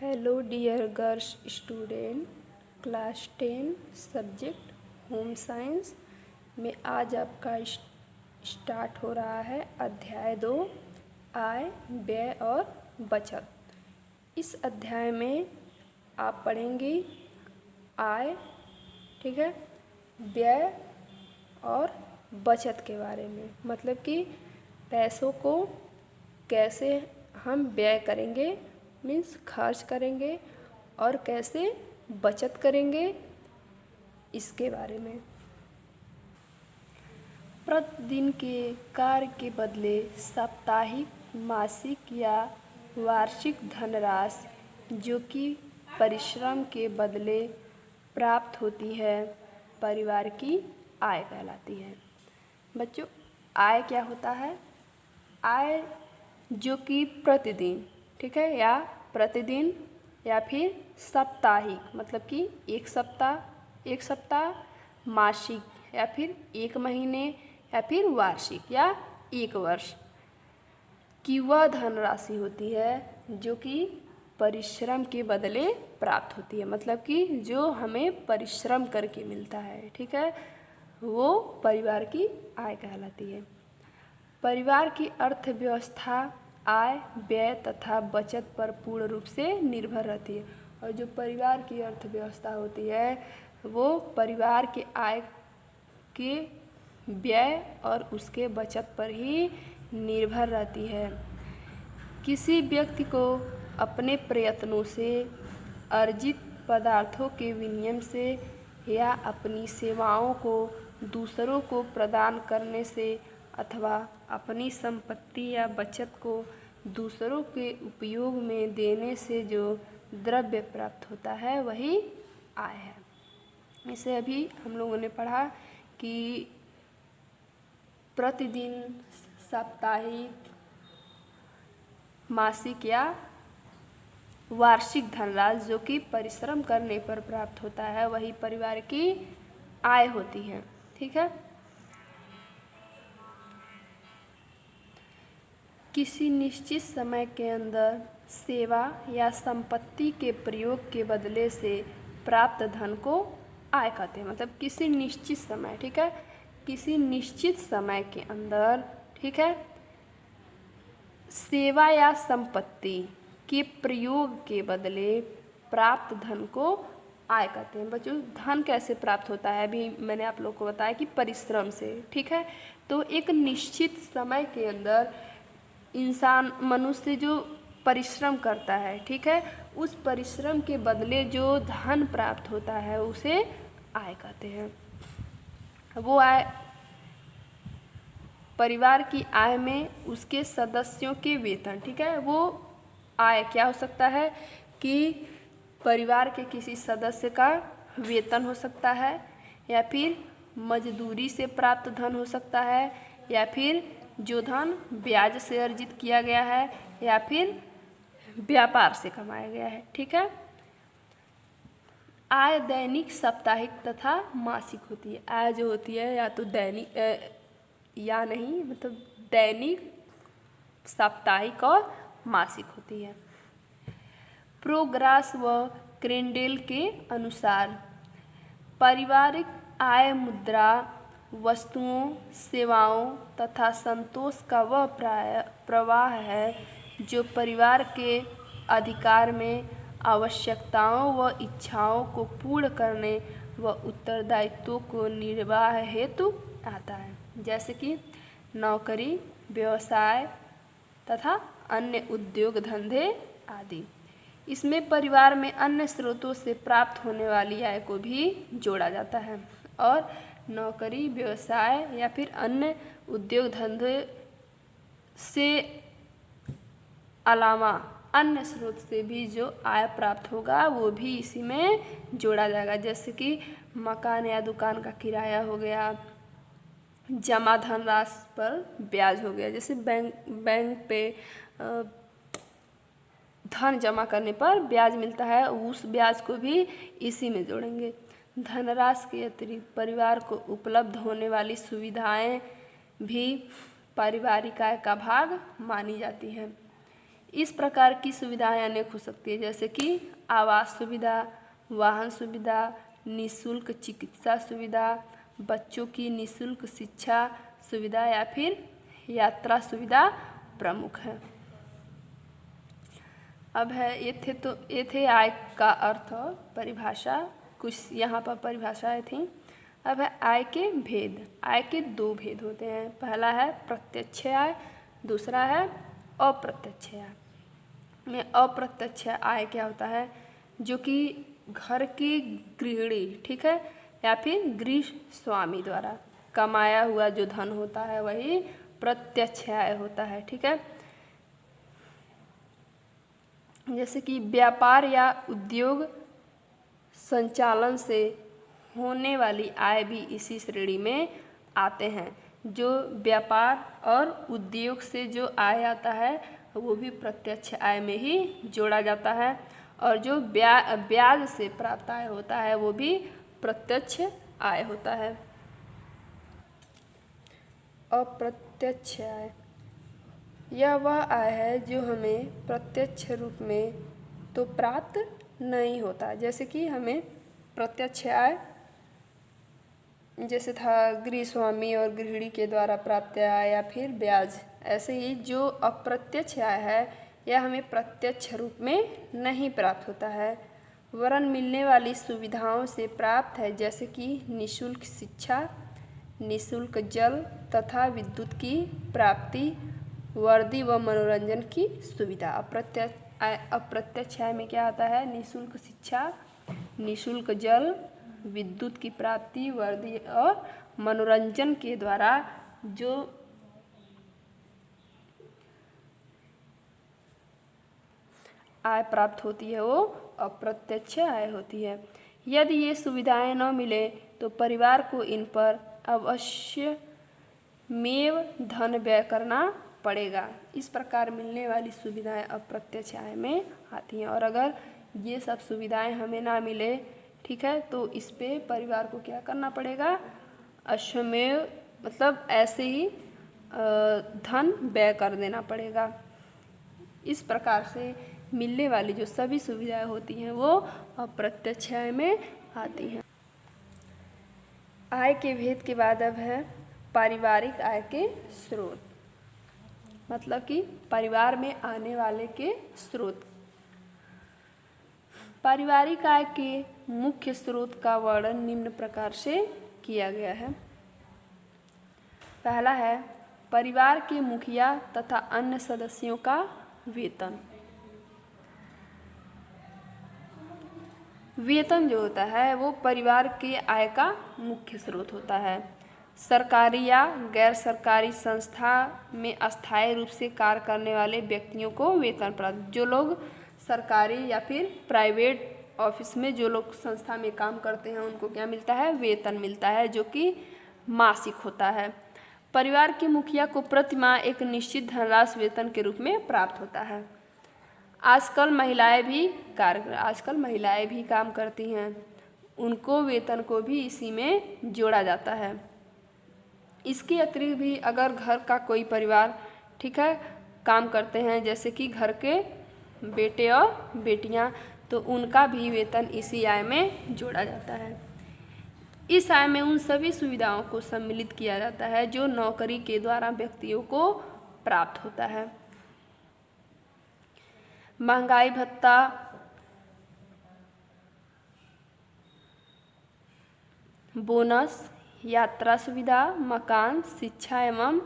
Hello dear girls student, class 10 subject home science में आज आपका स्टार्ट हो रहा है अध्याय 2 आय, व्यय और बचत। इस अध्याय में आप पढ़ेंगे आय, ठीक है, व्यय और बचत के बारे में, मतलब कि पैसों को कैसे हम व्यय करेंगे, मीन्स खर्च करेंगे, और कैसे बचत करेंगे इसके बारे में। प्रतिदिन के कार्य के बदले साप्ताहिक, मासिक या वार्षिक धनराशि जो कि परिश्रम के बदले प्राप्त होती है, परिवार की आय कहलाती है। बच्चों, आय क्या होता है? आय जो कि प्रतिदिन, ठीक है, या प्रतिदिन या फिर साप्ताहिक, मतलब कि एक सप्ताह, मासिक या फिर एक महीने या फिर वार्षिक या एक वर्ष की वह धनराशि होती है जो कि परिश्रम के बदले प्राप्त होती है, मतलब कि जो हमें परिश्रम करके मिलता है, ठीक है, वो परिवार की आय कहलाती है। परिवार की अर्थव्यवस्था आय, व्यय तथा बचत पर पूर्ण रूप से निर्भर रहती है, और जो परिवार की अर्थव्यवस्था होती है वो परिवार के आय के, व्यय और उसके बचत पर ही निर्भर रहती है। किसी व्यक्ति को अपने प्रयत्नों से अर्जित पदार्थों के विनिमय से या अपनी सेवाओं को दूसरों को प्रदान करने से अथवा अपनी संपत्ति या बचत को दूसरों के उपयोग में देने से जो द्रव्य प्राप्त होता है वही आय है। इसे अभी हम लोगों ने पढ़ा कि प्रतिदिन, साप्ताहिक, मासिक या वार्षिक धनराशि जो कि परिश्रम करने पर प्राप्त होता है वही परिवार की आय होती है, ठीक है। किसी निश्चित समय के अंदर सेवा या संपत्ति के प्रयोग के बदले से प्राप्त धन को आय कहते हैं। मतलब किसी निश्चित समय, ठीक है, किसी निश्चित समय के अंदर, ठीक है, सेवा या संपत्ति के प्रयोग के बदले प्राप्त धन को आय कहते हैं। बच्चों, धन कैसे प्राप्त होता है अभी मैंने आप लोग को बताया कि परिश्रम से, ठीक है। तो एक निश्चित समय के अंदर इंसान, मनुष्य जो परिश्रम करता है, ठीक है, उस परिश्रम के बदले जो धन प्राप्त होता है उसे आय कहते हैं। वो आय परिवार की आय में उसके सदस्यों के वेतन, ठीक है, वो आय क्या हो सकता है कि परिवार के किसी सदस्य का वेतन हो सकता है, या फिर मजदूरी से प्राप्त धन हो सकता है, या फिर जो धन ब्याज से अर्जित किया गया है, या फिर व्यापार से कमाया गया है, ठीक है। आय दैनिक, साप्ताहिक तथा मासिक होती है। आय जो होती है या तो दैनिक या नहीं, मतलब दैनिक, साप्ताहिक और मासिक होती है। प्रोग्रास व क्रेंडेल के अनुसार पारिवारिक आय मुद्रा, वस्तुओं, सेवाओं तथा संतोष का वह प्रवाह है जो परिवार के अधिकार में आवश्यकताओं व इच्छाओं को पूर्ण करने व उत्तरदायित्वों को निर्वाह हेतु आता है, जैसे कि नौकरी, व्यवसाय तथा अन्य उद्योग धंधे आदि। इसमें परिवार में अन्य स्रोतों से प्राप्त होने वाली आय को भी जोड़ा जाता है, और नौकरी, व्यवसाय या फिर अन्य उद्योग धंधे से अलावा अन्य स्रोत से भी जो आय प्राप्त होगा वो भी इसी में जोड़ा जाएगा, जैसे कि मकान या दुकान का किराया हो गया, जमा धनराशि पर ब्याज हो गया, जैसे बैंक पे धन जमा करने पर ब्याज मिलता है, उस ब्याज को भी इसी में जोड़ेंगे। धनराशि के अतिरिक्त परिवार को उपलब्ध होने वाली सुविधाएं भी पारिवारिक आय का भाग मानी जाती हैं। इस प्रकार की सुविधाएं अनेक हो सकती है, जैसे कि आवास सुविधा, वाहन सुविधा, निःशुल्क चिकित्सा सुविधा, बच्चों की निःशुल्क शिक्षा सुविधा या फिर यात्रा सुविधा प्रमुख है। अब है ये थे आय का अर्थ परिभाषा, कुछ यहाँ पर परिभाषाएं थी। अब है आय के भेद। आय के दो भेद होते हैं, पहला है प्रत्यक्ष आय, दूसरा है अप्रत्यक्ष आय। में अप्रत्यक्ष आय क्या होता है, जो कि घर की गृहिणी, ठीक है, या फिर गृह स्वामी द्वारा कमाया हुआ जो धन होता है वही प्रत्यक्ष आय होता है, ठीक है। जैसे कि व्यापार या उद्योग संचालन से होने वाली आय भी इसी श्रेणी में आते हैं। जो व्यापार और उद्योग से जो आय आता है वो भी प्रत्यक्ष आय में ही जोड़ा जाता है, और जो ब्याज से प्राप्त आय होता है वो भी प्रत्यक्ष आय होता है। अप्रत्यक्ष आय, यह वह आय है जो हमें प्रत्यक्ष रूप में तो प्राप्त नहीं होता। जैसे कि हमें प्रत्यक्ष आय जैसे था गृह स्वामी और गृहिणी के द्वारा प्राप्त आय या फिर ब्याज, ऐसे ही जो अप्रत्यक्ष आय है यह हमें प्रत्यक्ष रूप में नहीं प्राप्त होता है, वरन मिलने वाली सुविधाओं से प्राप्त है, जैसे कि निःशुल्क शिक्षा, निःशुल्क जल तथा विद्युत की प्राप्ति, वर्दी व मनोरंजन की सुविधा। अप्रत्यक्ष आय में क्या आता है, निःशुल्क शिक्षा, निःशुल्क जल, विद्युत की प्राप्ति, वर्दी और मनोरंजन के द्वारा जो आय प्राप्त होती है वो अप्रत्यक्ष आय होती है। यदि ये सुविधाएं न मिले तो परिवार को इन पर अवश्य मेव धन व्यय करना पड़ेगा। इस प्रकार मिलने वाली सुविधाएं अप्रत्यक्ष आय में आती हैं, और अगर ये सब सुविधाएं हमें ना मिले, ठीक है, तो इस पे परिवार को क्या करना पड़ेगा, अश्वमेव मतलब ऐसे ही धन व्यय कर देना पड़ेगा। इस प्रकार से मिलने वाली जो सभी सुविधाएं होती हैं वो अप्रत्यक्ष आय में आती हैं। आय के भेद के बाद अब है पारिवारिक आय के स्रोत, मतलब कि परिवार में आने वाले के स्रोत। पारिवारिक आय के मुख्य स्रोत का वर्णन निम्न प्रकार से किया गया है। पहला है परिवार के मुखिया तथा अन्य सदस्यों का वेतन। वेतन जो होता है वो परिवार के आय का मुख्य स्रोत होता है। सरकारी या गैर सरकारी संस्था में अस्थायी रूप से कार्य करने वाले व्यक्तियों को वेतन प्राप्त, जो लोग सरकारी या फिर प्राइवेट ऑफिस में जो लोग संस्था में काम करते हैं उनको क्या मिलता है, वेतन मिलता है, जो कि मासिक होता है। परिवार के मुखिया को प्रति माह एक निश्चित धनराशि वेतन के रूप में प्राप्त होता है। आजकल महिलाएं भी काम करती हैं, उनको वेतन को भी इसी में जोड़ा जाता है। इसके अतिरिक्त भी अगर घर का कोई परिवार, ठीक है, काम करते हैं, जैसे कि घर के बेटे और बेटियां, तो उनका भी वेतन इसी आय में जोड़ा जाता है। इस आय में उन सभी सुविधाओं को सम्मिलित किया जाता है जो नौकरी के द्वारा व्यक्तियों को प्राप्त होता है। महंगाई भत्ता, बोनस, यात्रा सुविधा, मकान, शिक्षा एवं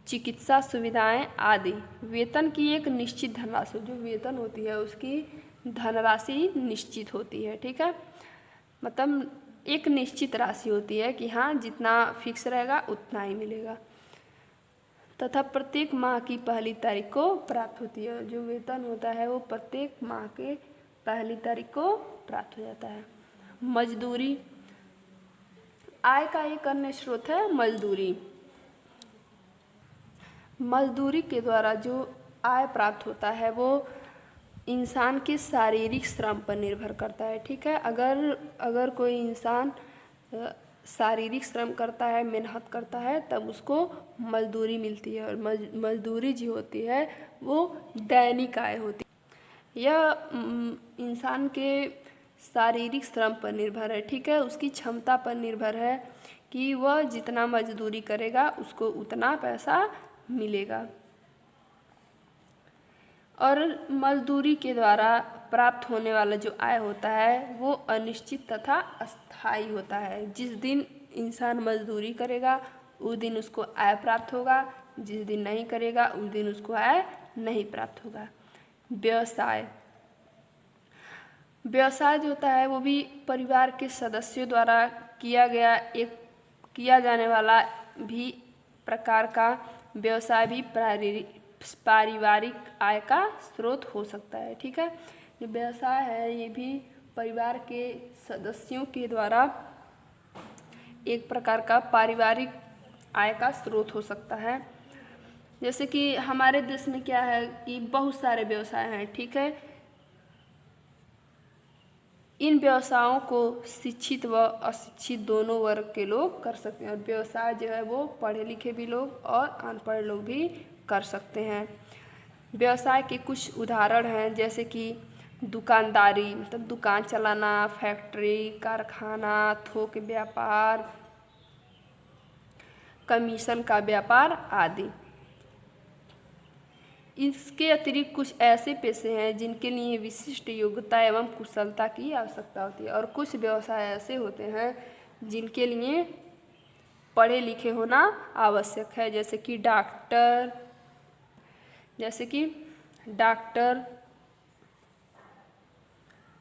चिकित्सा सुविधाएं आदि वेतन की एक निश्चित धनराशि, जो वेतन होती है उसकी धनराशि निश्चित होती है, ठीक है, मतलब एक निश्चित राशि होती है कि हाँ जितना फिक्स रहेगा उतना ही मिलेगा, तथा प्रत्येक माह की पहली तारीख को प्राप्त होती है। जो वेतन होता है वो प्रत्येक माह के पहली तारीख को प्राप्त हो जाता है। मजदूरी, आय का एक अन्य स्रोत है मजदूरी। मजदूरी के द्वारा जो आय प्राप्त होता है वो इंसान के शारीरिक श्रम पर निर्भर करता है, ठीक है। अगर कोई इंसान शारीरिक श्रम करता है, मेहनत करता है, तब उसको मजदूरी मिलती है। और मजदूरी जो होती है वो दैनिक आय होती है। यह इंसान के शारीरिक श्रम पर निर्भर है, ठीक है, उसकी क्षमता पर निर्भर है कि वह जितना मजदूरी करेगा उसको उतना पैसा मिलेगा। और मजदूरी के द्वारा प्राप्त होने वाला जो आय होता है वो अनिश्चित तथा अस्थायी होता है। जिस दिन इंसान मजदूरी करेगा उस दिन उसको आय प्राप्त होगा, जिस दिन नहीं करेगा उस दिन उसको आय नहीं प्राप्त होगा। व्यवसाय जो होता है वो भी परिवार के सदस्यों द्वारा किया जाने वाला भी प्रकार का व्यवसाय भी पारिवारिक आय का स्रोत हो सकता है, ठीक है। जो व्यवसाय है ये भी परिवार के सदस्यों के द्वारा एक प्रकार का पारिवारिक आय का स्रोत हो सकता है। जैसे कि हमारे देश में क्या है कि बहुत सारे व्यवसाय हैं, ठीक है। इन व्यवसायों को शिक्षित व अशिक्षित दोनों वर्ग के लोग कर सकते हैं। और व्यवसाय जो है वो पढ़े लिखे भी लोग और अनपढ़ लोग भी कर सकते हैं। व्यवसाय के कुछ उदाहरण हैं, जैसे कि दुकानदारी मतलब दुकान चलाना, फैक्ट्री, कारखाना, थोक व्यापार, कमीशन का व्यापार आदि। इसके अतिरिक्त कुछ ऐसे पेशे हैं जिनके लिए विशिष्ट योग्यता एवं कुशलता की आवश्यकता होती है। और कुछ व्यवसाय ऐसे होते हैं जिनके लिए पढ़े लिखे होना आवश्यक है, जैसे कि डॉक्टर,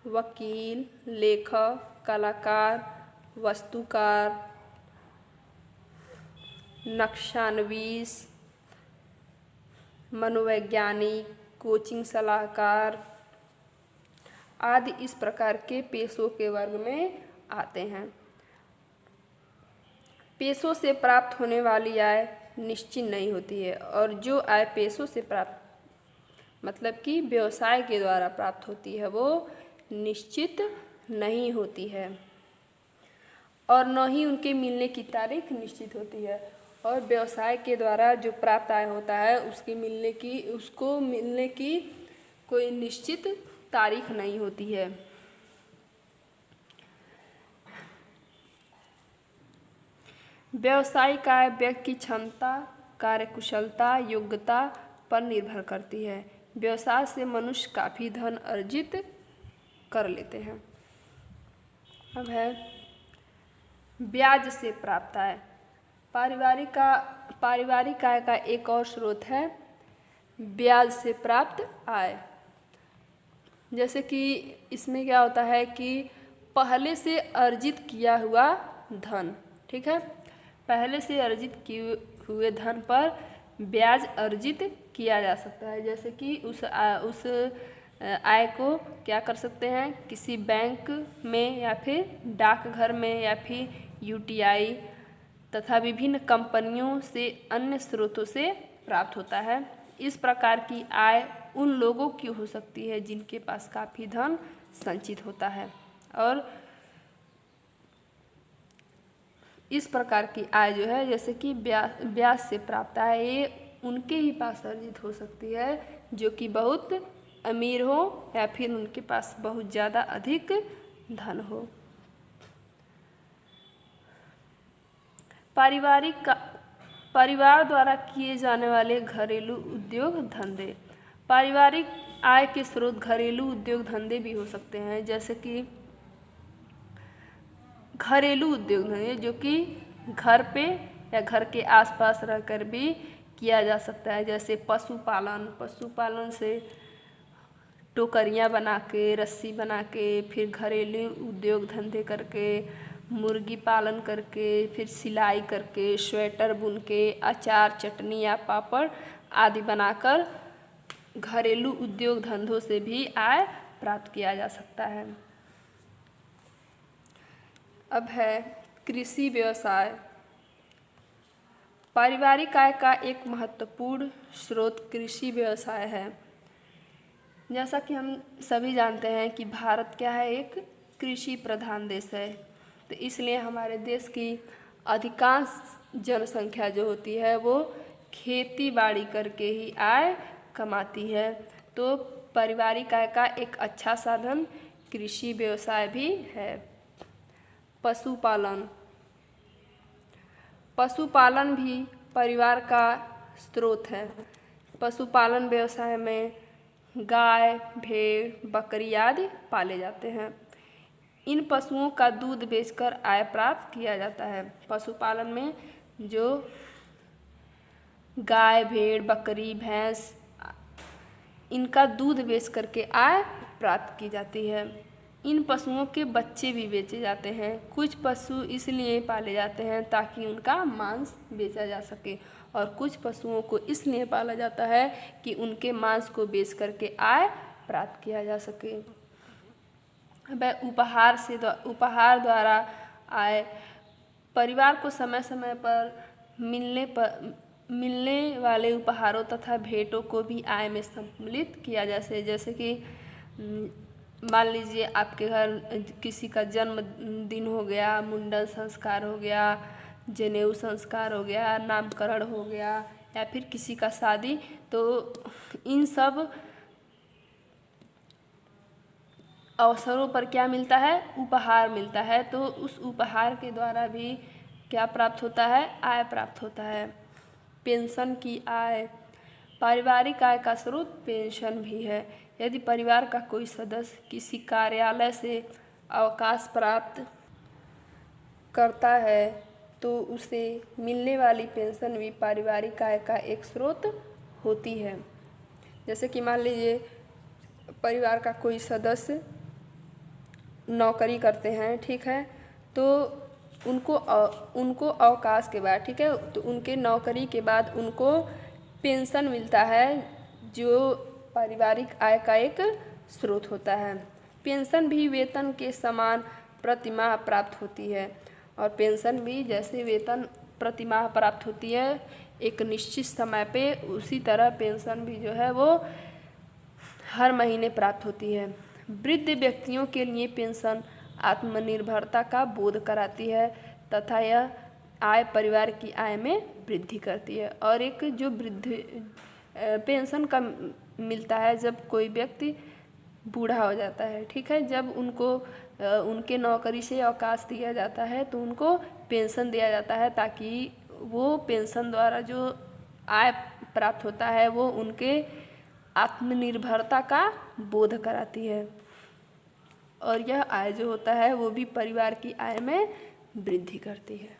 वकील, लेखक, कलाकार, वास्तुकार, नक्शानवीस, मनोवैज्ञानिक, कोचिंग सलाहकार आदि इस प्रकार के पेशों के वर्ग में आते हैं। पेशों से प्राप्त होने वाली आय निश्चित नहीं होती है, और जो आय पेशों से प्राप्त मतलब कि व्यवसाय के द्वारा प्राप्त होती है वो निश्चित नहीं होती है, और न ही उनके मिलने की तारीख निश्चित होती है। और व्यवसाय के द्वारा जो प्राप्त आय होता है उसको मिलने की कोई निश्चित तारीख नहीं होती है। व्यावसायिक आय व्यक्ति की क्षमता, कार्यकुशलता, योग्यता पर निर्भर करती है। व्यवसाय से मनुष्य काफ़ी धन अर्जित कर लेते हैं। अब है ब्याज से प्राप्त आय। पारिवारिक आय का एक और स्रोत है ब्याज से प्राप्त आय। जैसे कि इसमें क्या होता है कि पहले से अर्जित किया हुआ धन, ठीक है, पहले से अर्जित किए हुए धन पर ब्याज अर्जित किया जा सकता है। जैसे कि उस आय को क्या कर सकते हैं, किसी बैंक में या फिर डाकघर में या फिर यूटीआई तथा विभिन्न कंपनियों से अन्य स्रोतों से प्राप्त होता है। इस प्रकार की आय उन लोगों की हो सकती है जिनके पास काफ़ी धन संचित होता है, और इस प्रकार की आय जो है जैसे कि ब्याज से प्राप्त आय ये उनके ही पास अर्जित हो सकती है जो कि बहुत अमीर हो या फिर उनके पास बहुत ज़्यादा अधिक धन हो। परिवार द्वारा किए जाने वाले घरेलू उद्योग धंधे। पारिवारिक आय के स्रोत घरेलू उद्योग धंधे भी हो सकते हैं, जैसे कि घरेलू उद्योग धंधे जो कि घर पे या घर के आसपास रहकर भी किया जा सकता है। जैसे पशुपालन से टोकरियाँ बना के, रस्सी बना के, फिर घरेलू उद्योग धंधे करके, मुर्गी पालन करके, फिर सिलाई करके, स्वेटर बुन के, अचार, चटनी या पापड़ आदि बनाकर घरेलू उद्योग धंधों से भी आय प्राप्त किया जा सकता है। अब है कृषि व्यवसाय। पारिवारिक आय का एक महत्वपूर्ण स्रोत कृषि व्यवसाय है। जैसा कि हम सभी जानते हैं कि भारत क्या है, एक कृषि प्रधान देश है। तो इसलिए हमारे देश की अधिकांश जनसंख्या जो होती है वो खेती बाड़ी करके ही आय कमाती है। तो पारिवारिक आय का एक अच्छा साधन कृषि व्यवसाय भी है। पशुपालन, पशुपालन भी परिवार का स्रोत है। पशुपालन व्यवसाय में गाय, भेड़, बकरी आदि पाले जाते हैं। इन पशुओं का दूध बेचकर आय प्राप्त किया जाता है। पशुपालन में जो गाय, भेड़, बकरी, भैंस, इनका दूध बेच करके आय प्राप्त की जाती है। इन पशुओं के बच्चे भी बेचे जाते हैं। कुछ पशु इसलिए पाले जाते हैं ताकि उनका मांस बेचा जा सके, और कुछ पशुओं को इसलिए पाला जाता है कि उनके मांस को बेच करके आय प्राप्त किया जा सके। वह उपहार द्वारा आय, परिवार को समय समय पर मिलने वाले उपहारों तथा भेंटों को भी आय में सम्मिलित किया जैसे कि मान लीजिए आपके घर किसी का जन्मदिन हो गया, मुंडन संस्कार हो गया, जनेऊ संस्कार हो गया, नामकरण हो गया, या फिर किसी का शादी, तो इन सब अवसरों पर क्या मिलता है? उपहार मिलता है। तो उस उपहार के द्वारा भी क्या प्राप्त होता है? आय प्राप्त होता है। पेंशन की आय, पारिवारिक आय का स्रोत पेंशन भी है। यदि परिवार का कोई सदस्य किसी कार्यालय से अवकाश प्राप्त करता है तो उसे मिलने वाली पेंशन भी पारिवारिक आय का एक स्रोत होती है। जैसे कि मान लीजिए परिवार का कोई सदस्य नौकरी करते हैं, ठीक है, तो उनको अवकाश के बाद, ठीक है, तो उनके नौकरी के बाद उनको पेंशन मिलता है जो पारिवारिक आय का एक स्रोत होता है। पेंशन भी वेतन के समान प्रतिमाह प्राप्त होती है, और पेंशन भी जैसे वेतन प्रतिमाह प्राप्त होती है एक निश्चित समय पे, उसी तरह पेंशन भी जो है वो हर महीने प्राप्त होती है। वृद्ध व्यक्तियों के लिए पेंशन आत्मनिर्भरता का बोध कराती है तथा यह आय परिवार की आय में वृद्धि करती है। और एक जो वृद्ध पेंशन का मिलता है जब कोई व्यक्ति बूढ़ा हो जाता है, ठीक है, जब उनको उनके नौकरी से अवकाश दिया जाता है तो उनको पेंशन दिया जाता है, ताकि वो पेंशन द्वारा जो आय प्राप्त होता है वो उनके आत्मनिर्भरता का बोध कराती है, और यह आय जो होता है वो भी परिवार की आय में वृद्धि करती है।